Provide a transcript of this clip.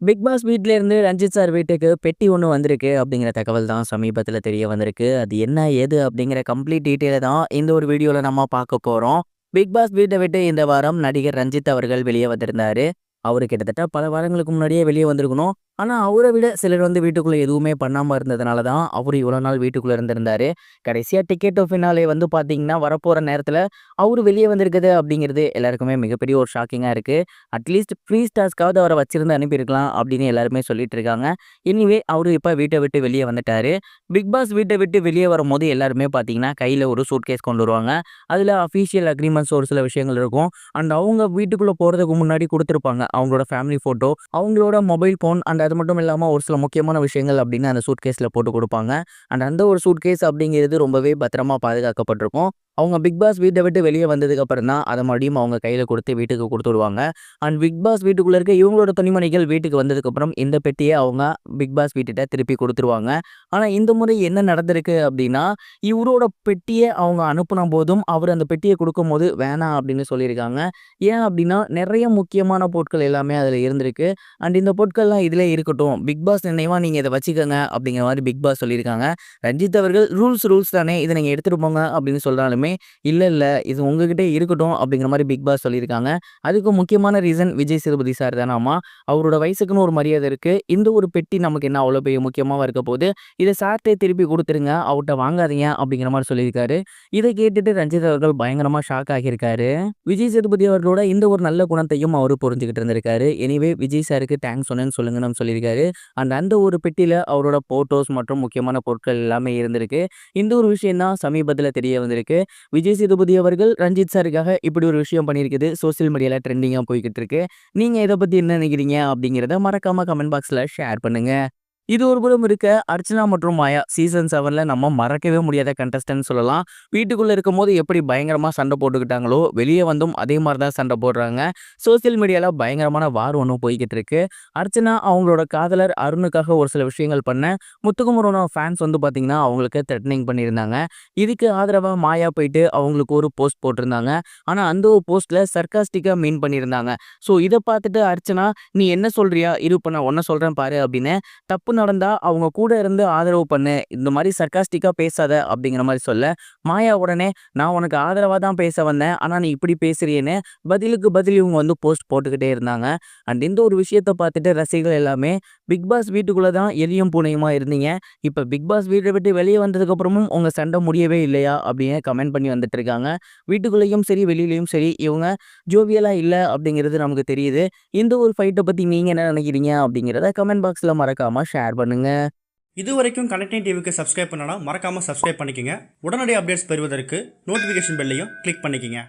Big pass வீட்ல இருந்து Ranjith sir வீட்டுக்கு பெட்டி ஒண்ணு வந்திருக்கு அப்படிங்கிற தகவல் தான் சமீபத்தில தெரிய வந்திருக்கு. அது என்ன ஏது அப்படிங்கிற கம்ப்ளீட் டீட்டெயில தான் இந்த ஒரு வீடியோல நம்ம பார்க்க போறோம். பிக் பாஸ் வீட்ட விட்டு இந்த வாரம் நடிகர் ரஞ்சித் அவர்கள் வெளியே வந்திருந்தாரு. அவரு கிட்டத்தட்ட பல வாரங்களுக்கு முன்னாடியே வெளியே வந்திருக்கணும். ஆனா அவர விட சிலர் வந்து வீட்டுக்குள்ள எதுவுமே பண்ணாம இருந்ததுனால தான் அவரு இவ்வளோ நாள் வீட்டுக்குள்ள இருந்திருந்தாரு. கடைசியா டிக்கெட் டூ ஃபினாலே வந்து பார்த்தீங்கன்னா, வரப்போற நேரத்தில அவரு வெளியே வந்திருக்குது அப்படிங்கிறது எல்லாருக்குமே மிகப்பெரிய ஒரு ஷாக்கிங்கா இருக்கு. அட்லீஸ்ட் ஃப்ரீ ஸ்டார்ஸ்க்காவது அவர வச்சிருந்து அனுப்பியிருக்கலாம் அப்படின்னு எல்லாருமே சொல்லிட்டு இருக்காங்க. எனிவே அவரு இப்ப வீட்ட விட்டு வெளியே வந்துட்டாரு. பிக் பாஸ் வீட்ட விட்டு வெளியே வரும்போது எல்லாருமே பார்த்தீங்கன்னா, கையில ஒரு சூட்கேஸ் கொண்டு வருவாங்க. அதுல அஃபிஷியல் அக்ரீமெண்ட்ஸ் ஒரு சில விஷயங்கள் இருக்கும். அண்ட் அவங்க வீட்டுக்குள்ள போறதுக்கு முன்னாடி குடுத்திருப்பாங்க. அவங்களோட ஃபேமிலி ஃபோட்டோ, அவங்களோட மொபைல் ஃபோன் அண்ட் அது மட்டும் இல்லாம ஒரு சில முக்கியமான விஷயங்கள் அப்படின்னு அந்த சூட்கேஸ்ல போட்டு குடுப்பாங்க. அண்ட் அந்த ஒரு சூட்கேஸ் அப்படிங்கிறது ரொம்பவே பத்திரமா பாதுகாக்கப்பட்டிருக்கும். அவங்க பிக் பாஸ் வீட்ட விட்டு வெளியே வந்ததுக்கு அப்புறம் தான் அத மறுபடியும் அவங்க கையில குடுத்து வீட்டுக்கு குடுத்து விடுவாங்க. அண்ட் பிக் பாஸ் வீட்டுக்குள்ள இருக்க இவங்களோட துணிமணிகள் வீட்டுக்கு வந்ததுக்கப்புறம் இந்த பெட்டிய அவங்க பிக் பாஸ் வீட்டுட்ட திருப்பி குடுத்துருவாங்க. ஆனா இந்த முறை என்ன நடந்திருக்கு அப்டின்னா, இவரோட பெட்டிய அவங்க அனுப்புன போதும், அவரு அந்த பெட்டிய குடுக்கும்போது வேணாம் அப்டின்னு சொல்லியிருக்காங்க. ஏன் அப்டின்னா, நெறைய முக்கியமான பொருட்கள் எல்லாமே அதுல இருந்திருக்கு. அண்ட் இந்த பொருட்கள்லாம் இதிலே இருக்கட்டும். பிக் பாஸ் நினைவா நீங்க இத வச்சுக்கங்க அப்டிங்கிற மாரி பிக் பாஸ் சொல்லியிருக்காங்க. ரஞ்சித் அவர்கள் ரூல்ஸ் தானே இத நீங்க எடுத்துட்டு போங்க அப்டின்னு சொல்றாலுமே, இல்ல இது உங்ககிட்ட இருக்கட்டும் அப்டிங்கிற மாரி பிக் பாஸ் சொல்லியிருக்காங்க. அதுக்கு முக்கியமான ரீசன் விஜய் சேதுபதி சார் தானாமா. அவரோட வயசுக்குன்னு ஒரு மரியாதை இருக்கு. இந்த ஒரு பெட்டி நமக்கு என்ன அவ்வளோ பெரிய முக்கியமாவா இருக்க போது. இத சார்ட்டே திருப்பி குடுத்துருங்க. அவர்ட்ட வாங்காதீங்க அப்படிங்கிற மாரி சொல்லியிருக்காரு. இத கேட்டுட்டு ரஞ்சித் அவர்கள் பயங்கரமா ஷாக் ஆகியிருக்காரு. விஜய் சேதுபதி அவர்களோட இந்த ஒரு நல்ல குணத்தையும் அவரு புரிஞ்சுகிட்டு இருந்திருக்காரு. எனிவே விஜய் சாருக்கு தேங்க்ஸ் சொன்னேன்னு சொல்லுங்கன்னு சொல்லியிருக்காரு. அண்ட் அந்த ஒரு பெட்டியில அவரோட போட்டோஸ் மற்றும் முக்கியமான பொருட்கள் எல்லாமே இருந்திருக்கு. இந்த ஒரு விஷயம் தான் சமீபத்தில தெரிய வந்திருக்கு. விஜய் சேதுபதி அவர்கள் ரஞ்சித் சாருக்காக இப்படி ஒரு விஷயம் பண்ணியிருக்குது. சோசியல் மீடியால ட்ரெண்டிங்கா போய்க்கிட்டு இருக்கு. நீங்க இத பத்தி என்ன நினைக்கிறீங்க? அப்படிங்கிறத மறக்காம கமெண்ட் பாக்ஸ்ல ஷேர் பண்ணுங்க. இது ஒரு புறம் இருக்க, அர்ச்சனா மற்றும் மாயா சீசன் 7ல நம்ம மறக்கவே முடியாத கண்டஸ்டன்ட்னு சொல்லலாம். வீட்டுக்குள்ள இருக்கும்போது எப்படி பயங்கரமா சண்டை போட்டுக்கிட்டாங்களோ, வெளியே வந்தும் அதே மாரி தான் சண்டை போடுறாங்க. சோசியல் மீடியால பயங்கரமான வார் ஒண்ணு போய்க்கிட்டு இருக்கு. அர்ச்சனா அவங்களோட காதலர் அருணுக்காக ஒரு சில விஷயங்கள் பண்ண, முத்துக்குமரோட ஃபேன்ஸ் வந்து பார்த்தீங்கன்னா, அவங்களுக்கு த்ரெட்டனிங் பண்ணியிருந்தாங்க. இதுக்கு ஆதரவா மாயா போயிட்டு அவங்களுக்கு ஒரு போஸ்ட் போட்டிருந்தாங்க. ஆனா அந்த ஒரு போஸ்ட்ல சர்காஸ்டிக்கா மீன் பண்ணியிருந்தாங்க. ஸோ இத பார்த்துட்டு அர்ச்சனா, "நீ என்ன சொல்றியா? இரு இப்ப நான் உன்ன சொல்றேன் பாரு" அப்படின்னு தப்பு நடந்தா அவங்க கூட இருந்து ஆதரவு பண்ணு. இந்த மாரி சர்காஸ்டிக்கா பேசாத அப்படிங்கிற மாரி சொல்ல, மாயா உடனே நான் உனக்கு ஆதரவா தான் பேச வந்தேன். ஆனா நீ இப்படி பேசுறியேன்னு பதிலுக்கு பதில் இவங்க வந்து போஸ்ட் போட்டுக்கிட்டே இருந்தாங்க. அண்ட் இந்த ஒரு விஷயத்த பார்த்துட்டு ரசிகர்கள் எல்லாமே பிக் பாஸ் வீட்டுக்குள்ள தான் எலியும் பூனையுமா இருந்தீங்க. இப்ப பிக் பாஸ் வீட்ட விட்டு வெளிய வந்ததுக்கு அப்புறமும் உங்க சண்டை முடியவே இல்லையா? அப்படின்னு கமெண்ட் பண்ணி வந்துட்டு இருக்காங்க. வீட்டுக்குள்ளேயும் சரி, வெளியிலயும் சரி இவங்க ஜோவியலா இல்ல அப்படிங்கிறது நமக்கு தெரியுது. இந்த ஒரு ஃபைட்ட பத்தி நீங்க என்ன நினைக்கிறீங்க? அப்படிங்கிறத கமெண்ட் பாக்ஸ்ல மறக்காம ஷேர் பண்ணுங்க. இதுவரைக்கும் கனெக்டிங் டிவிக்கு சப்ஸ்கிரைப் பண்ணனா மறக்காமல் சப்ஸ்கிரைப் பண்ணிக்கங்க. உடனடி அப்டேட்ஸ் பெறுவதற்கு நோட்டிஃபிகேஷன் பெல்லையும் கிளிக் பண்ணிக்கங்க.